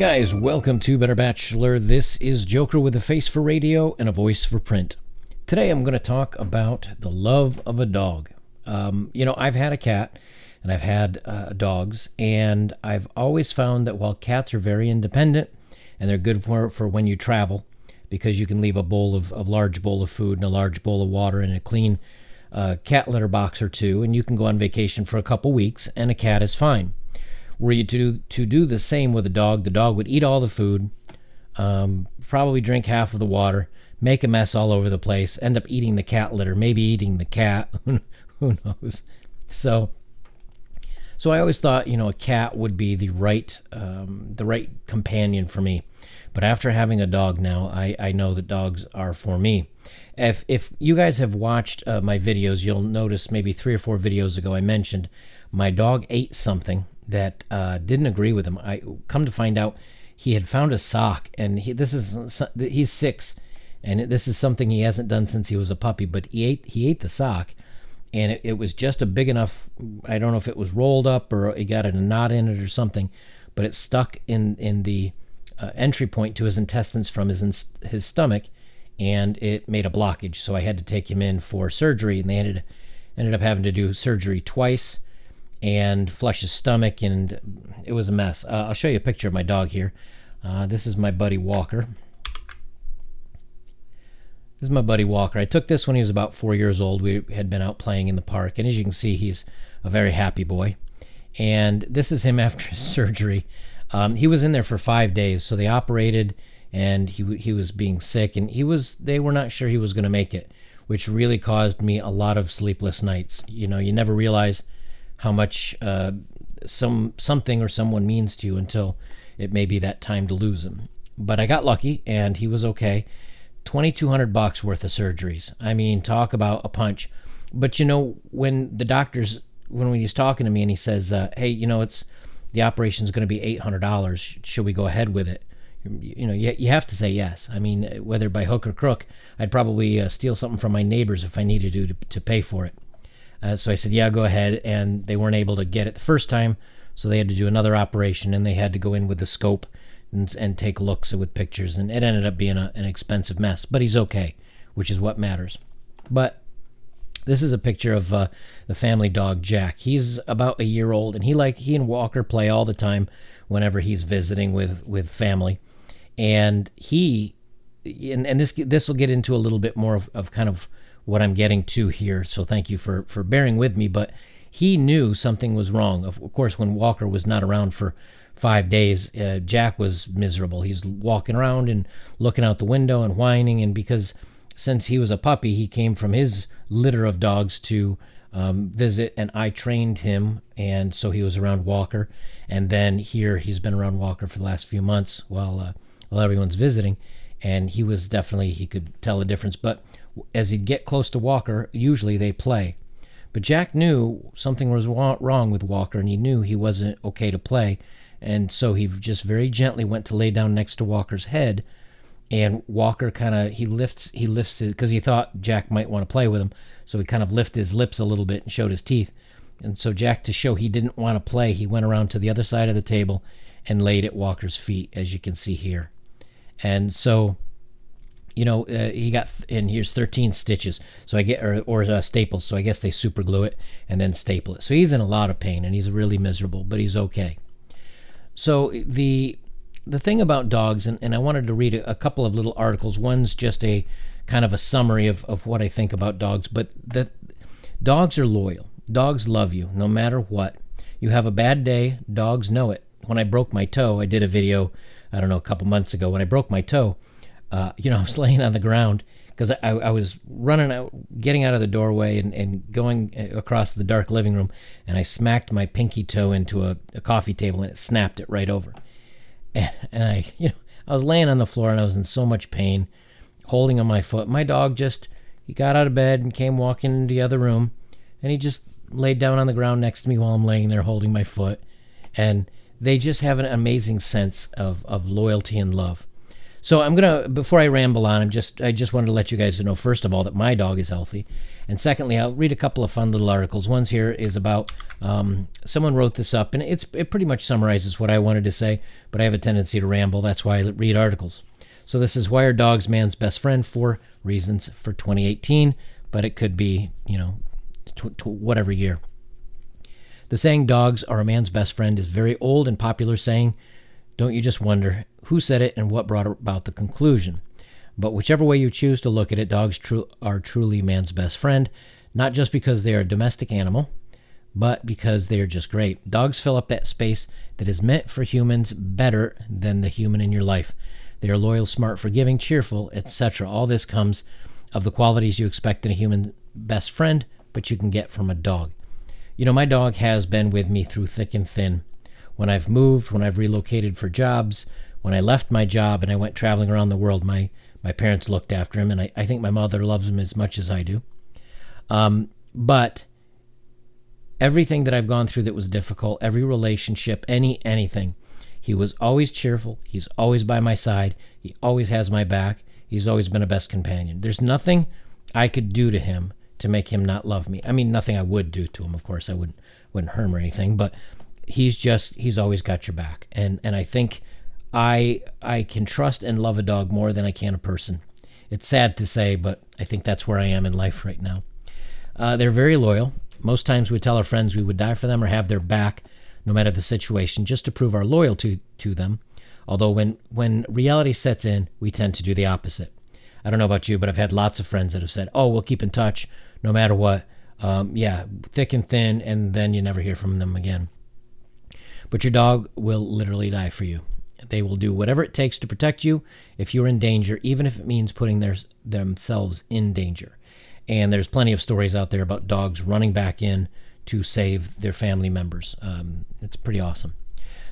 guys, welcome to Better Bachelor. This is Joker with a face for radio and a voice for print. Today I'm going to talk about the love of a dog. I've had a cat and I've had dogs, and I've always found that while cats are very independent and they're good for when you travel, because you can leave a large bowl of food and a large bowl of water and a clean cat litter box or two, and you can go on vacation for a couple weeks and a cat is fine. Were you to do the same with a dog, the dog would eat all the food, probably drink half of the water, make a mess all over the place, end up eating the cat litter, maybe eating the cat, who knows. So I always thought, a cat would be the right companion for me. But after having a dog now, I know that dogs are for me. If you guys have watched my videos, you'll notice maybe 3 or 4 videos ago I mentioned my dog ate something that didn't agree with him. I come to find out he had found a sock, and he's 6, and this is something he hasn't done since he was a puppy. But he ate the sock, and it was just a big enough. I don't know if it was rolled up or it got a knot in it or something, but it stuck in the entry point to his intestines from his stomach, and it made a blockage. So I had to take him in for surgery, and they ended up having to do surgery twice and flush his stomach, and it was a mess. I'll show you a picture of my dog here. This is my buddy Walker. I took this when he was about 4 years old. We had been out playing in the park, and as you can see, he's a very happy boy. And this is him after his surgery. He was in there for 5 days, so they operated, and he was being sick, and they were not sure he was going to make it, which really caused me a lot of sleepless nights. You never realize how much something or someone means to you until it may be that time to lose him. But I got lucky, and he was okay. $2,200 worth of surgeries. I mean, talk about a punch. But when the doctors, when he's talking to me and he says, "Hey, the operation's going to be $800. Should we go ahead with it?" You have to say yes. I mean, whether by hook or crook, I'd probably steal something from my neighbors if I needed to pay for it. So I said, yeah, go ahead. And they weren't able to get it the first time, so they had to do another operation, and they had to go in with the scope and take looks with pictures. And it ended up being an expensive mess. But he's okay, which is what matters. But this is a picture of the family dog, Jack. He's about a year old, and he and Walker play all the time whenever he's visiting with family. And this will get into a little bit more of kind of what I'm getting to here, so thank you for bearing with me. But he knew something was wrong. Of course, when Walker was not around for 5 days, Jack was miserable. He's walking around and looking out the window and whining, and because since he was a puppy, he came from his litter of dogs to visit, and I trained him, and so he was around Walker. And then here he's been around Walker for the last few months while everyone's visiting, and he could tell the difference. But as he'd get close to Walker, usually they play. But Jack knew something was wrong with Walker, and he knew he wasn't okay to play. And so he just very gently went to lay down next to Walker's head, and Walker he lifts it because he thought Jack might want to play with him. So he kind of lifted his lips a little bit and showed his teeth. And so Jack, to show he didn't want to play, he went around to the other side of the table and laid at Walker's feet, as you can see here. And so he got, and here's 13 stitches. So I get, or staples. So I guess they super glue it and then staple it. So he's in a lot of pain, and he's really miserable, but he's okay. So the thing about dogs, and I wanted to read a couple of little articles. One's just a kind of a summary of what I think about dogs, but that dogs are loyal. Dogs love you no matter what. You have a bad day, dogs know it. When I broke my toe, I did a video, I don't know, a couple months ago. When I broke my toe, I was laying on the ground because I was running out, getting out of the doorway and going across the dark living room, and I smacked my pinky toe into a coffee table, and it snapped it right over. And I was laying on the floor, and I was in so much pain, holding on my foot. My dog he got out of bed and came walking into the other room, and he just laid down on the ground next to me while I'm laying there holding my foot. And they just have an amazing sense of loyalty and love. So I'm gonna, before I ramble on, I just wanted to let you guys know, first of all, that my dog is healthy, and secondly, I'll read a couple of fun little articles. One's here is about someone wrote this up, and it pretty much summarizes what I wanted to say, but I have a tendency to ramble. That's why I read articles. So this is Why Are Dogs Man's Best Friend? 4 Reasons for 2018, but it could be, whatever year. The saying dogs are a man's best friend is very old and popular saying. Don't you just wonder who said it and what brought about the conclusion? But whichever way you choose to look at it, dogs are truly man's best friend, not just because they are a domestic animal, but because they are just great. Dogs fill up that space that is meant for humans better than the human in your life. They are loyal, smart, forgiving, cheerful, etc. All this comes of the qualities you expect in a human best friend, but you can get from a dog. My dog has been with me through thick and thin. When I've moved, when I've relocated for jobs, when I left my job and I went traveling around the world, my parents looked after him, and I think my mother loves him as much as I do. But everything that I've gone through that was difficult, every relationship, anything, he was always cheerful. He's always by my side. He always has my back. He's always been a best companion. There's nothing I could do to him to make him not love me. I mean, nothing I would do to him, of course. I wouldn't hurt him or anything, but he's always got your back. And I think I can trust and love a dog more than I can a person. It's sad to say, but I think that's where I am in life right now. They're very loyal. Most times we tell our friends we would die for them or have their back, no matter the situation, just to prove our loyalty to them. Although when reality sets in, we tend to do the opposite. I don't know about you, but I've had lots of friends that have said, oh, we'll keep in touch no matter what. Thick and thin, and then you never hear from them again. But your dog will literally die for you. They will do whatever it takes to protect you if you're in danger, even if it means putting themselves in danger. And there's plenty of stories out there about dogs running back in to save their family members. It's pretty awesome.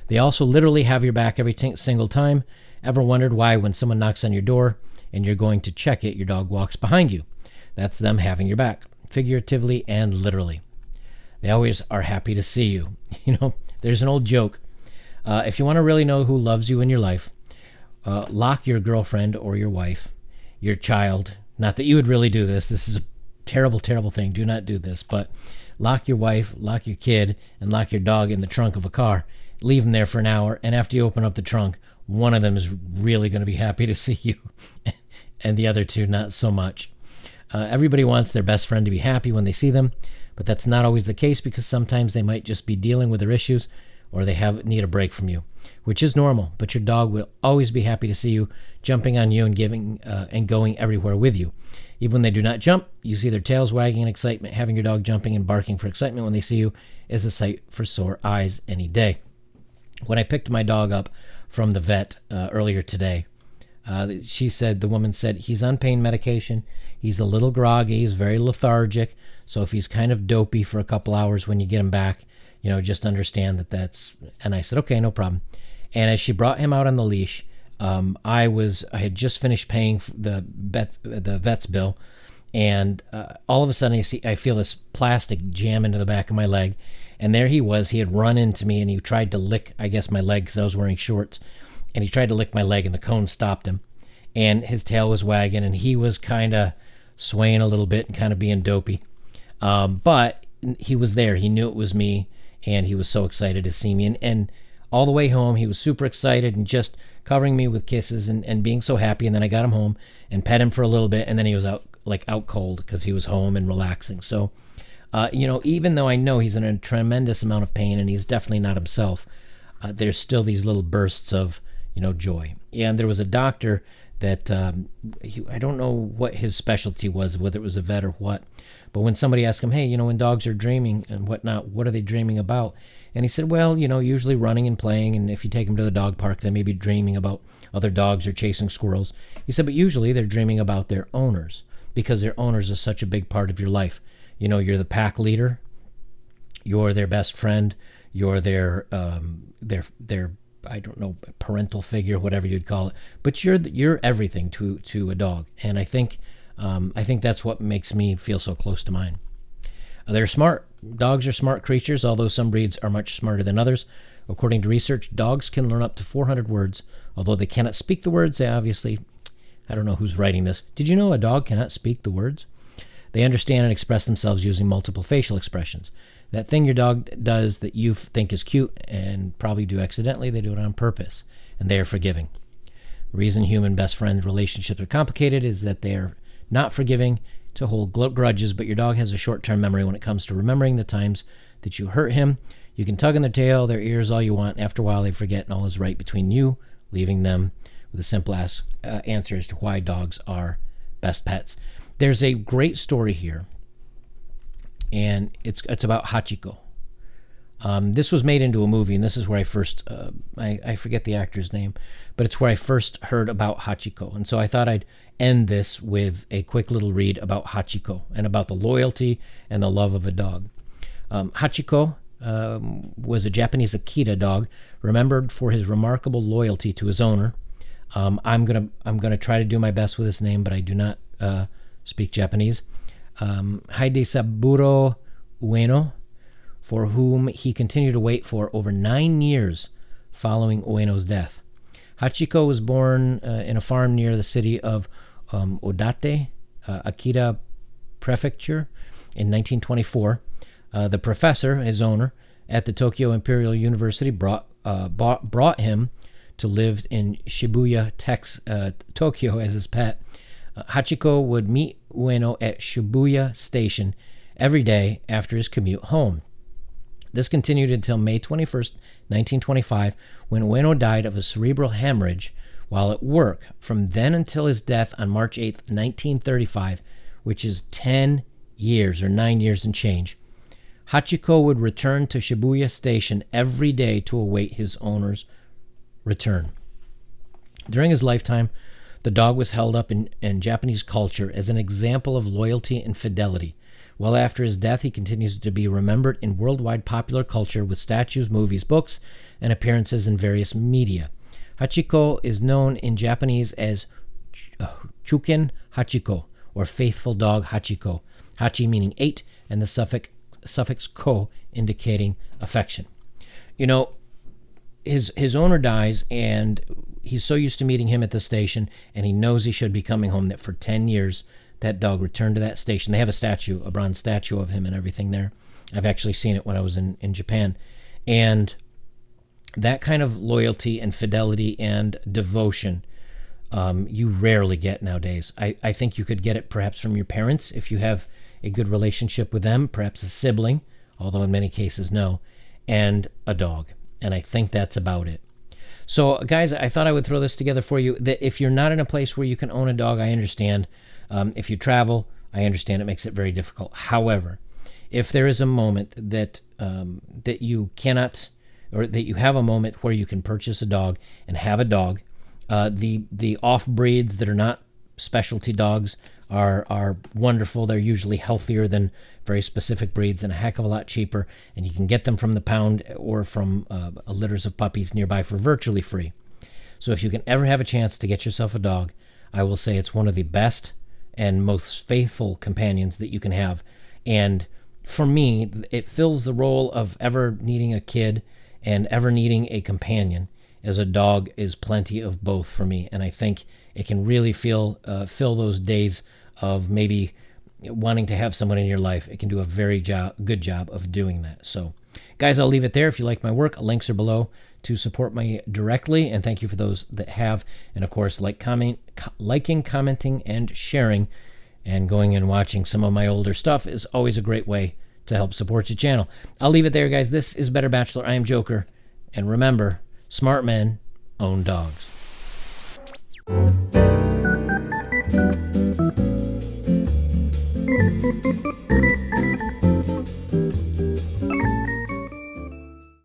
They also literally have your back every single time. Ever wondered why when someone knocks on your door and you're going to check it, your dog walks behind you? That's them having your back, figuratively and literally. They always are happy to see you. There's an old joke. If you want to really know who loves you in your life, lock your girlfriend or your wife, your child. Not that you would really do this. This is a terrible, terrible thing. Do not do this. But lock your wife, lock your kid, and lock your dog in the trunk of a car. Leave them there for an hour. And after you open up the trunk, one of them is really going to be happy to see you. And the other two, not so much. Everybody wants their best friend to be happy when they see them. But that's not always the case because sometimes they might just be dealing with their issues or they need a break from you, which is normal. But your dog will always be happy to see you, jumping on you and giving and going everywhere with you. Even when they do not jump, you see their tails wagging in excitement. Having your dog jumping and barking for excitement when they see you is a sight for sore eyes any day. When I picked my dog up from the vet earlier today, the woman said, he's on pain medication. He's a little groggy. He's very lethargic. So if he's kind of dopey for a couple hours when you get him back, just understand that's, and I said, okay, no problem. And as she brought him out on the leash, I had just finished paying the vet's bill. And all of a sudden I feel this plastic jam into the back of my leg. And there he was. He had run into me and he tried to lick, I guess, my leg because I was wearing shorts. And he tried to lick my leg and the cone stopped him. And his tail was wagging and he was kind of swaying a little bit and kind of being dopey. But he was there. He knew it was me and he was so excited to see me. And all the way home, he was super excited and just covering me with kisses and being so happy. And then I got him home and pet him for a little bit. And then he was out cold because he was home and relaxing. So, even though I know he's in a tremendous amount of pain and he's definitely not himself, there's still these little bursts of, joy. And there was a doctor that I don't know what his specialty was, whether it was a vet or what. But when somebody asked him, hey, when dogs are dreaming and whatnot, what are they dreaming about? And he said, well, usually running and playing. And if you take them to the dog park, they may be dreaming about other dogs or chasing squirrels. He said, but usually they're dreaming about their owners because their owners are such a big part of your life. You're the pack leader. You're their best friend. You're their I don't know, parental figure, whatever you'd call it. But you're everything to a dog. And I think that's what makes me feel so close to mine. They're smart. Dogs are smart creatures, although some breeds are much smarter than others. According to research, dogs can learn up to 400 words. Although they cannot speak the words, they obviously, I don't know who's writing this. Did you know a dog cannot speak the words? They understand and express themselves using multiple facial expressions. That thing your dog does that you think is cute and probably do accidentally, they do it on purpose, and they are forgiving. The reason human best friend relationships are complicated is that they are not forgiving to hold grudges, but your dog has a short-term memory when it comes to remembering the times that you hurt him. You can tug on their tail, their ears, all you want. After a while, they forget and all is right between you, leaving them with a simple answer as to why dogs are best pets. There's a great story here, and it's about Hachiko. This was made into a movie, and this is where I first, I forget the actor's name, but it's where I first heard about Hachiko. And so I thought I'd end this with a quick little read about Hachiko and about the loyalty and the love of a dog. Hachiko was a Japanese Akita dog, remembered for his remarkable loyalty to his owner. I'm gonna try to do my best with his name, but I do not speak Japanese. Hidesaburo Ueno, for whom he continued to wait for over 9 years following Ueno's death. Hachiko was born in a farm near the city of Odate, Akita Prefecture, in 1924. The professor, his owner, at the Tokyo Imperial University brought him to live in Shibuya, Tokyo, as his pet. Hachiko would meet Ueno at Shibuya Station every day after his commute home. This continued until May 21st, 1925, when Ueno died of a cerebral hemorrhage while at work. From then until his death on March 8th, 1935, which is 10 years or 9 years and change, Hachiko would return to Shibuya Station every day to await his owner's return. During his lifetime, the dog was held up in Japanese culture as an example of loyalty and fidelity. Well after his death, he continues to be remembered in worldwide popular culture with statues, movies, books, and appearances in various media. Hachiko is known in Japanese as Chuken Hachiko, or faithful dog Hachiko. Hachi meaning 8, and the suffix ko indicating affection. You know, his owner dies, and he's so used to meeting him at the station, and he knows he should be coming home, that for 10 years that dog returned to that station. They have a bronze statue of him and everything there. I've actually seen it when I was in Japan. And that kind of loyalty and fidelity and devotion you rarely get nowadays. I think you could get it perhaps from your parents if you have a good relationship with them, perhaps a sibling, although in many cases no, and a dog. And I think that's about it. So, guys, I thought I would throw this together for you, that if you're not in a place where you can own a dog, I understand. If you travel, I understand it makes it very difficult. However, if there is a moment that you cannot, or that you have a moment where you can purchase a dog and have a dog, the off breeds that are not specialty dogs are wonderful. They're usually healthier than very specific breeds and a heck of a lot cheaper, and you can get them from the pound or from litters of puppies nearby for virtually free. So if you can ever have a chance to get yourself a dog, I will say it's one of the best and most faithful companions that you can have. And for me, it fills the role of ever needing a kid and ever needing a companion, as a dog is plenty of both for me. And I think it can really fill those days of maybe wanting to have someone in your life. It can do a very good job of doing that. So, guys, I'll leave it there. If you like my work, links are below to support me directly, and thank you for those that have. And of course, liking, commenting, and sharing, and going and watching some of my older stuff is always a great way to help support your channel. I'll leave it there, guys. This is Better Bachelor. I am Joker, and remember, smart men own dogs.